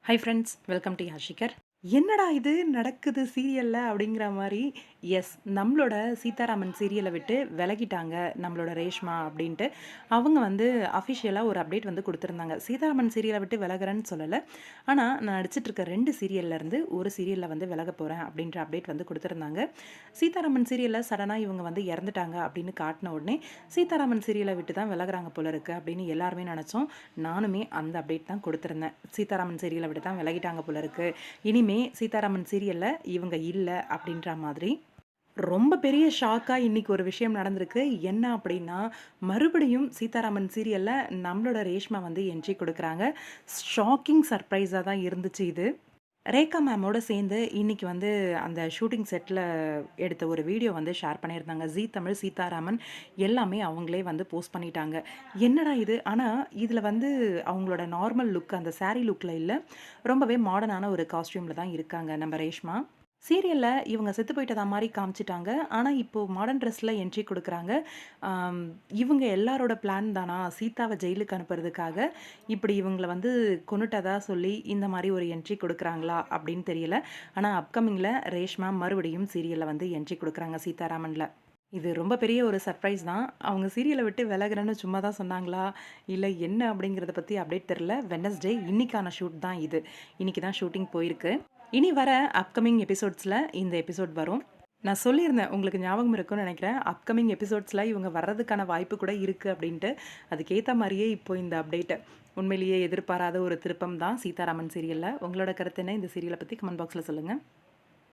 High friends, welcome to யாஷிகர். என்னடா இது நடக்குது சீரியல்ல அப்படிங்கிற மாரி, எஸ் நம்மளோட சீதாராமன் சீரியல விட்டு விலகிட்டாங்க நம்மளோட ரேஷ்மா அப்படின்ட்டு. அவங்க வந்து அஃபிஷியலா ஒரு அப்டேட் வந்து குடுத்துருந்தாங்க. சீதாராமன் சீரியல விட்டு விலகுறேன்னு சொல்லல. ஆனா, நான் நடிச்சிட்டு இருக்க 2 சீரியல்ல இருந்து ஒரு சீரியல்ல வந்து விலகப் போறேன் அப்படின்ற அப்டேட் வந்து குடுத்துருந்தாங்க. சீதாராமன் சீரியல்ல சடனா இவங்க வந்து இறந்துட்டாங்க அப்படின்னு காட்டுன உடனே, சீதாராமன் சீரியல விட்டு தான் விலகுறாங்க போல இருக்கு அப்படின்னு எல்லாருமே நெனச்சோம். நானுமே அந்த அப்டேட் தான் குடுத்திருந்தேன். சீதாராமன் சீரியல விட்டு தான் விலகிட்டாங்க போல இருக்கு. இனிமே சீதாராமன் சீரியல்ல இவங்க இல்ல அப்படின்ற மாதிரி. ரொம்ப பெரிய ஷாக்கா இன்னைக்கு ஒரு விஷயம் நடந்திருக்கு. என்ன அப்படின்னா, மறுபடியும் சீதாராமன் சீரியல்ல நம்மளோட ரேஷ்மா வந்து என்ட்ரி குடுக்குறாங்க. ஷாக்கிங் சர்ப்ரைஸா தான் இருந்துச்சு இது. ரேகா மேமோட சேர்ந்து இன்னைக்கு வந்து அந்த ஷூட்டிங் செட்ல எடுத்த ஒரு வீடியோ வந்து ஷேர் பண்ணியிருந்தாங்க. ஜீ தமிழ், சீதாராமன் எல்லாமே அவங்களே வந்து போஸ்ட் பண்ணிட்டாங்க. என்னடா இது! ஆனா, இதுல வந்து அவங்களோட நார்மல் லுக் அந்த சாரி லுக்ல இல்ல. ரொம்பவே மாடர்னான ஒரு காஸ்டியூம்ல தான் இருக்காங்க நம்ம ரேஷ்மா. சீரியல்ல இவங்க செத்து போயிட்டதா மாரி காமிச்சுட்டாங்க. ஆனா, இப்போ மாடர்ன் ட்ரெஸ்ல என்ட்ரி குடுக்குறாங்க. ஆம், இவங்க எல்லாரோட பிளான் தானா? சீதாவ ஜெயிலுக்கு அனுப்புறதுக்காக, இப்படி இவங்கள வந்து கொன்னுட்டதா சொல்லி இந்த மாரி ஒரு என்ட்ரி குடுக்குறாங்களா? அப்படின்னு தெரியல. ஆனா, அப்கமிங்ல ரேஷ்மா மறுபடியும் சீரியல்ல வந்து என்ட்ரி குடுக்குறாங்க சீதாராமன்ல. இது ரொம்ப பெரிய ஒரு சர்ப்ரைஸ் தான். அவங்க சீரியல விட்டு விலகுறேன்னு சும்மா தான் சொன்னாங்களா? இல்ல என்ன அப்படிங்கிறத பத்தி அப்டேட் தெரியல. வெட்னஸ்டே இன்னிக்கான ஷூட் தான் இது. இன்னைக்கு தான் ஷூட்டிங் போயிருக்கு. இனி வர அப்கமிங் எபிசோட்ஸ்ல இந்த எபிசோட் வரும். நான் சொல்லியிருந்தேன். உங்களுக்கு ஞாபகம் இருக்கும்னு நெனைக்கிறேன். அப்கமிங் எபிசோட்ஸ்ல இவங்க வர்றதுக்கான வாய்ப்பு கூட இருக்கு அப்டின்ட்டு. அதுக்கேத்த மாரியே இப்போ இந்த அப்டேட். உண்மையிலேயே எதிர்பாராத ஒரு திருப்பம் தான் சீதாராமன் சீரியல்ல. உங்களோட கருத்து என்ன? இந்த சீரியல பத்தி கமெண்ட் பாக்ஸ்ல சொல்லுங்க.